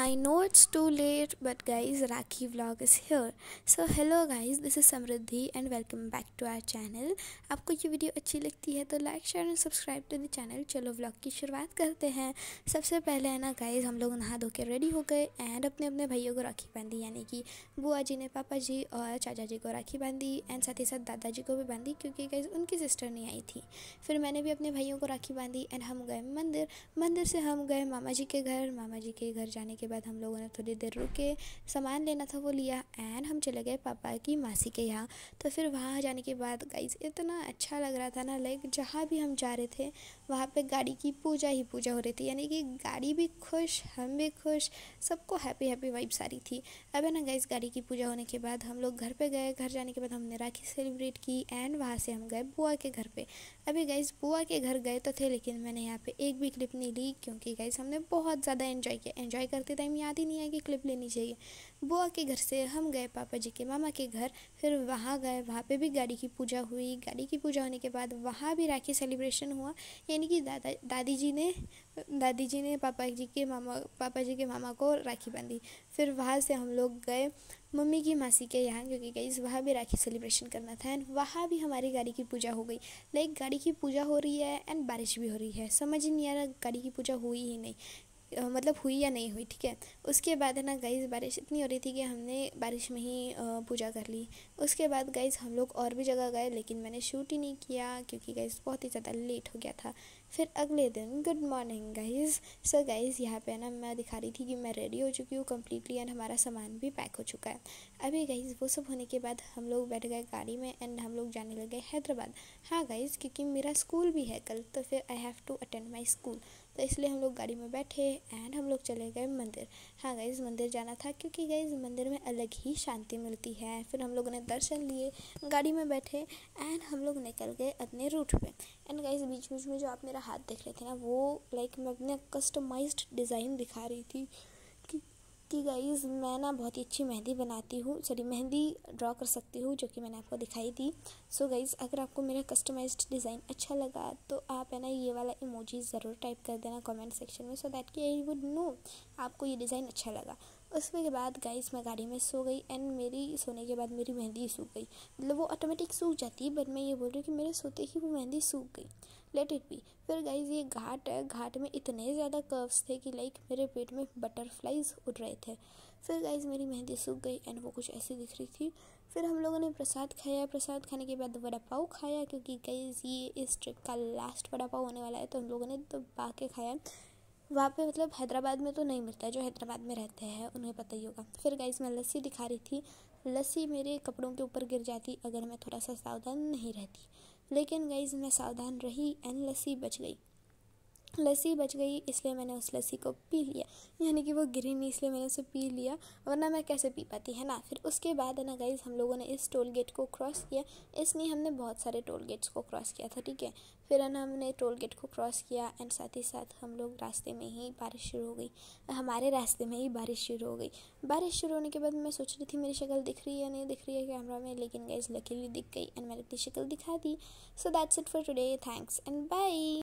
I know it's too late, but guys, Rakhi vlog is here. So hello guys, this is Samriddhi and welcome back to our channel. आपको ये video अच्छी लगती है तो like share and subscribe to the channel. चलो vlog की शुरुआत करते हैं। सबसे पहले है ना गाइस, हम लोग नहा धो के रेडी हो गए एंड अपने अपने भाइयों को राखी बांधी, यानी कि बुआ जी ने पापा जी और चाचा जी को राखी बांधी एंड साथ ही साथ दादाजी को भी बांधी क्योंकि गाइस उनकी सिस्टर नहीं आई थी। फिर मैंने भी अपने भाइयों को राखी बांधी एंड हम गए मंदिर से हम गए मामा जी के घर जाने के बाद हम लोगों ने थोड़ी देर रुके, सामान लेना था वो लिया एंड हम चले गए पापा की मासी के यहाँ। तो फिर वहाँ जाने के बाद गाइस इतना अच्छा लग रहा था ना, लाइक जहाँ भी हम जा रहे थे वहाँ पे गाड़ी की पूजा ही पूजा हो रही थी, यानी कि गाड़ी भी खुश, हम भी खुश, सबको हैप्पी हैप्पी वाइब्स आ रही थी। अब है ना गाइस, गाड़ी की पूजा होने के बाद हम लोग घर पे गए। घर जाने के बाद हमने राखी सेलिब्रेट की एंड वहाँ से हम गए बुआ के घर पे। अभी गाइस बुआ के घर गए तो थे, लेकिन मैंने यहाँ पे एक भी क्लिप नहीं ली क्योंकि गाइस हमने बहुत ज़्यादा एंजॉय किया। एंजॉय करते टाइम याद ही नहीं आया कि क्लिप लेनी चाहिए। बुआ के घर से हम गए पापा जी के मामा के घर, फिर वहाँ गए, वहाँ पे भी गाड़ी की पूजा हुई। गाड़ी की पूजा होने के बाद वहाँ भी राखी सेलिब्रेशन हुआ, यानी कि दादी जी ने पापा जी के मामा को राखी बांधी। फिर वहाँ से हम लोग गए मम्मी की मासी के यहाँ क्योंकि गाइस वहाँ भी राखी सेलिब्रेशन करना था एंड वहाँ भी हमारी गाड़ी की पूजा हो गई। लाइक गाड़ी की पूजा हो रही है एंड बारिश भी हो रही है, समझ ही नहीं आ रहा गाड़ी की पूजा हुई ही नहीं, मतलब हुई या नहीं हुई। ठीक है, उसके बाद है ना गाइस बारिश इतनी हो रही थी कि हमने बारिश में ही पूजा कर ली। उसके बाद गाइस हम लोग और भी जगह गए, लेकिन मैंने शूट ही नहीं किया क्योंकि गाइस बहुत ही ज़्यादा लेट हो गया था। फिर अगले दिन good morning guys. So guys यहाँ पे ना मैं दिखा रही थी कि मैं रेडी हो चुकी हूँ कम्प्लीटली एंड हमारा सामान भी पैक हो चुका है। अभी गाइस वो सब होने के बाद हम लोग बैठ गए गाड़ी में एंड हम लोग जाने लगे हैदराबाद। हाँ गाइस, क्योंकि मेरा स्कूल भी है कल, तो फिर I have to attend my school, तो इसलिए हम लोग गाड़ी में बैठे एंड हम लोग चले गए मंदिर। हाँ गाइज़, मंदिर जाना था क्योंकि गाइज़ मंदिर में अलग ही शांति मिलती है। फिर हम लोगों ने दर्शन लिए, गाड़ी में बैठे एंड हम लोग निकल गए अपने रूट पे। एंड गाइज़ बीच बीच में जो आप मेरा हाथ देख रहे थे ना, वो लाइक मैं अपने कस्टमाइज्ड डिज़ाइन दिखा रही थी कि गाइज़ मैं ना बहुत ही अच्छी मेहंदी बनाती हूँ, मेहंदी ड्रॉ कर सकती हूँ, जो कि मैंने आपको दिखाई थी। सो गाइज़ अगर आपको मेरा कस्टमाइज्ड डिज़ाइन अच्छा लगा तो आप है ना ये वाला इमोजी ज़रूर टाइप कर देना कमेंट सेक्शन में, सो दैट कि आई वुड नो आपको ये डिज़ाइन अच्छा लगा। उसके बाद गाइज़ मैं गाड़ी में सो गई एंड मेरी सोने के बाद मेरी मेहंदी सूख गई, मतलब वो ऑटोमेटिक सूख जाती है, बट मैं ये बोल रही हूँ कि मेरे सोते ही वो मेहंदी सूख गई। Let it be. फिर गाइज़ ये घाट है, घाट में इतने ज़्यादा कर्व्स थे कि लाइक मेरे पेट में बटरफ्लाइज उड़ रहे थे। फिर गाइज़ मेरी मेहंदी सूख गई एंड वो कुछ ऐसी दिख रही थी। फिर हम लोगों ने प्रसाद खाया, प्रसाद खाने के बाद वड़ा पाव खाया क्योंकि गाइज़ ये इस ट्रिप का लास्ट वड़ा पाव होने वाला है, तो हम लोगों ने तो बाके खाया। वहाँ पे मतलब हैदराबाद में तो नहीं मिलता है, जो हैदराबाद में रहते हैं उन्हें पता ही होगा। फिर गाइस मैं लस्सी दिखा रही थी, लस्सी मेरे कपड़ों के ऊपर गिर जाती अगर मैं थोड़ा सा सावधान नहीं रहती, लेकिन गाइस मैं सावधान रही एंड लस्सी बच गई, इसलिए मैंने उस लस्सी को पी लिया, यानी कि वो गिरी नहीं इसलिए मैंने उसे पी लिया, वरना मैं कैसे पी पाती, है ना। फिर उसके बाद है ना गाइस हम लोगों ने इस टोल गेट को क्रॉस किया, इसलिए हमने बहुत सारे टोल गेट्स को क्रॉस किया था। ठीक है, फिर है ना हमने टोल गेट को क्रॉस किया एंड साथ ही साथ हम लोग रास्ते में ही बारिश शुरू हो गई, हमारे रास्ते में ही बारिश शुरू हो गई। बारिश शुरू होने के बाद मैं सोच रही थी मेरी शक्ल दिख रही है या नहीं दिख रही है कैमरा में, लेकिन गाइस लकीली दिख गई एंड मैंने अपनी शक्ल दिखा दी। So that's it for today, thanks and bye.